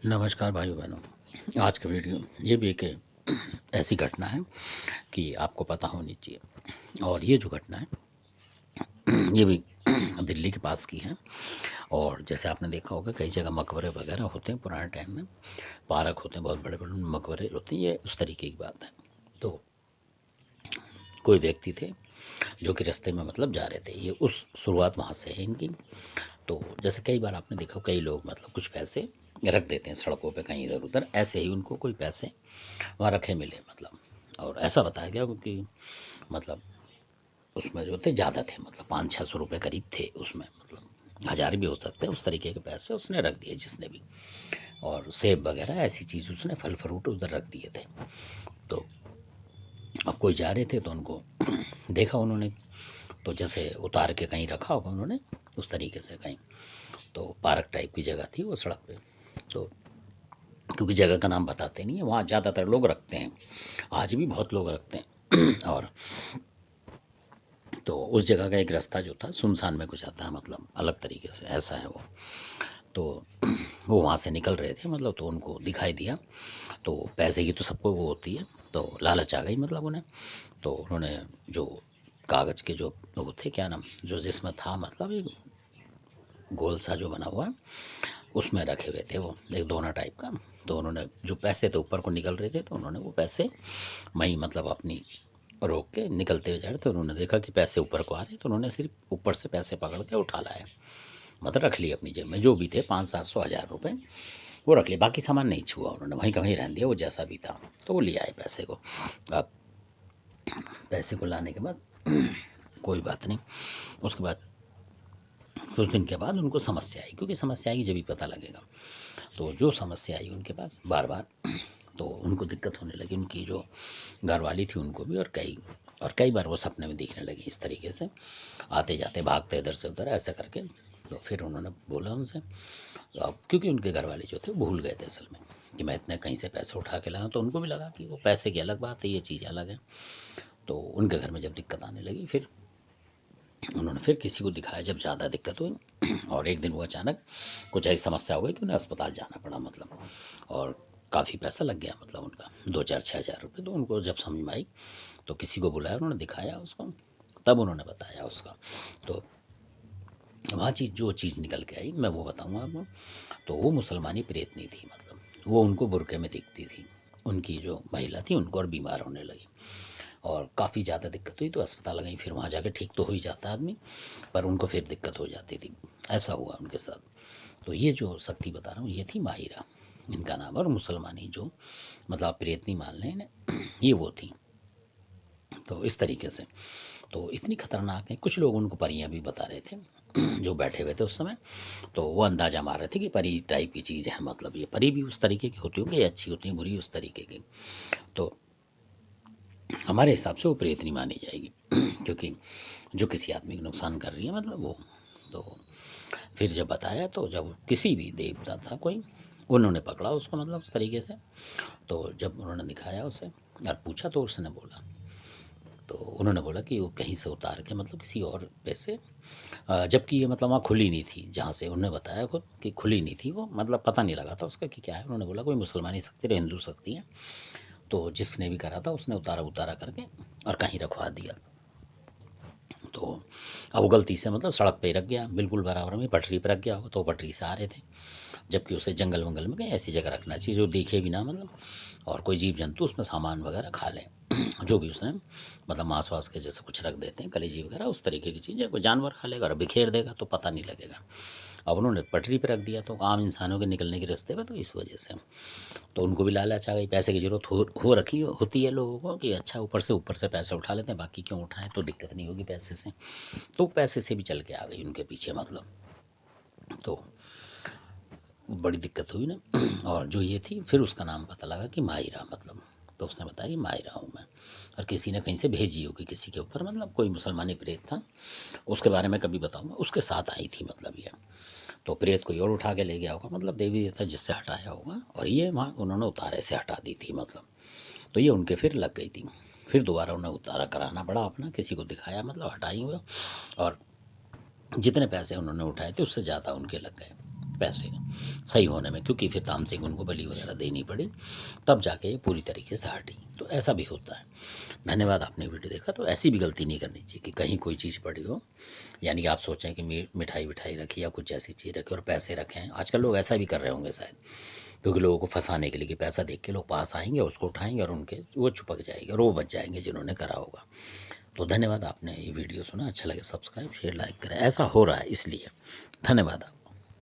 नमस्कार भाइयों बहनों। आज का वीडियो ये भी एक ऐसी घटना है कि आपको पता होनी चाहिए। और ये जो घटना है ये भी दिल्ली के पास की है। और जैसे आपने देखा होगा कई जगह मकबरे वगैरह होते हैं पुराने टाइम में, पार्क होते हैं, बहुत बड़े बड़े मकबरे होते हैं। ये उस तरीके की बात है। तो कोई व्यक्ति थे जो कि रास्ते में मतलब जा रहे थे। ये उस शुरुआत वहाँ से है इनकी। तो जैसे कई बार आपने देखा कई लोग मतलब कुछ पैसे रख देते हैं सड़कों पे कहीं इधर उधर, ऐसे ही उनको कोई पैसे वहाँ रखे मिले मतलब। और ऐसा बताया गया क्योंकि मतलब उसमें जो थे ज़्यादा थे, मतलब 500-600 रुपये करीब थे उसमें, मतलब 1000 भी हो सकते हैं। उस तरीके के पैसे उसने रख दिए जिसने भी। और सेब वगैरह ऐसी चीज़ उसने फल फ्रूट उधर रख दिए थे। तो अब कोई जा रहे थे तो उनको देखा उन्होंने, तो जैसे उतार के कहीं रखा होगा उन्होंने उस तरीके से कहीं। तो पार्क टाइप की जगह थी वो सड़क पे। तो क्योंकि जगह का नाम बताते नहीं है, वहाँ ज़्यादातर लोग रखते हैं, आज भी बहुत लोग रखते हैं। और तो उस जगह का एक रास्ता जो था सुनसान में कुछ आता है, मतलब अलग तरीके से ऐसा है वो। तो वो वहाँ से निकल रहे थे मतलब, तो उनको दिखाई दिया। तो पैसे की तो सबको वो होती है, तो लालच आ गई मतलब उन्हें। तो उन्होंने जो कागज़ के जो वो थे, क्या नाम, जो जिसमें था मतलब एक गोल सा जो बना हुआ है, उसमें रखे हुए थे वो एक दोना टाइप का। तो उन्होंने जो पैसे थे ऊपर को निकल रहे थे, तो उन्होंने वो पैसे वहीं मतलब अपनी रोक के निकलते हुए जा रहे थे। उन्होंने देखा कि पैसे ऊपर को आ रहे हैं, तो उन्होंने सिर्फ ऊपर से पैसे पकड़ के उठा लाए, मतलब रख लिए अपनी जेब में। जो भी थे 500-700 1000 रुपये वो रख लिए, बाकी सामान नहीं छुआ उन्होंने, वहीं का वहीं रहने दिया वो जैसा भी था। तो वो ले आए पैसे को। अब पैसे को लाने के बाद कोई बात नहीं, उसके बाद कुछ दिन के बाद उनको समस्या आई, क्योंकि समस्या आई जब भी पता लगेगा। तो जो समस्या आई उनके पास बार बार, तो उनको दिक्कत होने लगी। उनकी जो घरवाली थी उनको भी, और कई बार वो सपने में दिखने लगी इस तरीके से, आते जाते भागते इधर से उधर ऐसा करके। तो फिर उन्होंने बोला उनसे, तो अब क्योंकि उनके घरवाले जो थे वो भूल गए थे असल में कि मैं इतने कहीं से पैसे उठा के लाया, तो उनको भी लगा कि वो पैसे की अलग बात है, ये चीज़ अलग है। तो उनके घर में जब दिक्कत आने लगी, फिर उन्होंने फिर किसी को दिखाया जब ज़्यादा दिक्कत हुई। और एक दिन वो अचानक कुछ ऐसी समस्या हो गई कि उन्हें अस्पताल जाना पड़ा मतलब। और काफ़ी पैसा लग गया मतलब उनका 2-4-6 हज़ार रुपये। तो उनको जब समझ में आई तो किसी को बुलाया, उन्होंने दिखाया उसको, तब उन्होंने बताया उसका। तो वहाँ चीज़ जो चीज़ निकल के आई मैं वो बताऊँगा आपको। तो वो मुसलमानी प्रेतनी थी, मतलब वो उनको बुर्के में दिखती थी। उनकी जो महिला थी उनको और बीमार होने लगी, और काफ़ी ज़्यादा दिक्कत हुई, तो अस्पताल गई। फिर वहाँ जाके ठीक तो हो ही जाता आदमी, पर उनको फिर दिक्कत हो जाती थी। ऐसा हुआ उनके साथ। तो ये जो शक्ति बता रहा हूँ ये थी माहिरा, इनका नाम है। और मुसलमानी जो मतलब आप प्रेतनी मान लें इन्हें, ये वो थी। तो इस तरीके से तो इतनी खतरनाक है। कुछ लोग उनको परियां भी बता रहे थे जो बैठे हुए थे उस समय। तो वो अंदाज़ा मार रहे थे कि परी टाइप की चीज़ है, मतलब ये परी भी उस तरीके की होती होंगी, अच्छी होती हैं, बुरी उस तरीके की। तो हमारे हिसाब से वो प्रेत नहीं मानी जाएगी क्योंकि जो किसी आदमी को नुकसान कर रही है मतलब वो। तो फिर जब बताया, तो जब किसी भी देवता था कोई, उन्होंने पकड़ा उसको मतलब उस तरीके से। तो जब उन्होंने दिखाया उसे और पूछा, तो उसने बोला, तो उन्होंने बोला कि वो कहीं से उतार के मतलब किसी और पैसे, जबकि ये मतलब वहाँ खुली नहीं थी, जहाँ से उन्होंने बताया खुद कि खुली नहीं थी वो, मतलब पता नहीं लगा था उसका कि क्या है। उन्होंने बोला कोई मुसलमानी शक्ति और हिंदू शक्ति है। तो जिसने भी करा था उसने उतारा उतारा करके और कहीं रखवा दिया। तो अब वो गलती से मतलब सड़क पे ही रख गया, बिल्कुल बराबर में पटरी पे रख गया होगा, तो वो पटरी से आ रहे थे। जबकि उसे जंगल वंगल में कहीं ऐसी जगह रखना चाहिए जो दिखे भी ना मतलब, और कोई जीव जंतु उसमें सामान वगैरह खा लें जो भी उसने मतलब मांस वास के जैसे कुछ रख देते हैं, कलेजी वगैरह उस तरीके की चीज़ है, कोई जानवर खा लेगा और बिखेर देगा तो पता नहीं लगेगा। अब उन्होंने पटरी पे रख दिया तो आम इंसानों के निकलने के रास्ते पे, तो इस वजह से तो उनको भी लालच आ गई। पैसे की ज़रूरत हो रखी होती है लोगों को कि अच्छा ऊपर से पैसे उठा लेते हैं, बाकी क्यों उठाएं, तो दिक्कत नहीं होगी पैसे से। तो पैसे से भी चल के आ गई उनके पीछे मतलब। तो बड़ी दिक्कत हुई ना। और जो ये थी फिर उसका नाम पता लगा कि माहिरा मतलब। तो उसने बताया कि माहिरा हूँ मैं, और किसी ने कहीं से भेजी होगी किसी के ऊपर, मतलब कोई मुसलमानी प्रेत था, उसके बारे में कभी बताऊंगा। उसके साथ आई थी मतलब ये। तो प्रेत कोई और उठा के ले गया होगा, मतलब देवी देवता जिससे हटाया होगा, और ये वहाँ उन्होंने उतारे से हटा दी थी मतलब। तो ये उनके फिर लग गई थी। फिर दोबारा उन्हें उतारा कराना पड़ा अपना, किसी को दिखाया मतलब हटाई हुए। और जितने पैसे उन्होंने उठाए थे उससे ज़्यादा उनके लग गए। पैसे सही होने में, क्योंकि फिर तामसिक उनको बलि वगैरह देनी पड़ी, तब जाके ये पूरी तरीके से हटी। तो ऐसा भी होता है। धन्यवाद, आपने वीडियो देखा। तो ऐसी भी गलती नहीं करनी चाहिए कि कहीं कोई चीज़ पड़ी हो, यानी कि आप सोचें कि मिठाई विठाई रखी या कुछ ऐसी चीज़ रखी और पैसे रखें। आजकल लोग ऐसा भी कर रहे होंगे शायद, क्योंकि लोगों को फंसाने के लिए कि पैसा देख के लोग पास आएंगे, उसको उठाएंगे और उनके वो छुपक जाएगी और वो बच जाएंगे जिन्होंने करा होगा। तो धन्यवाद, आपने ये वीडियो सुना, अच्छा लगे सब्सक्राइब शेयर लाइक करें। ऐसा हो रहा है इसलिए धन्यवाद।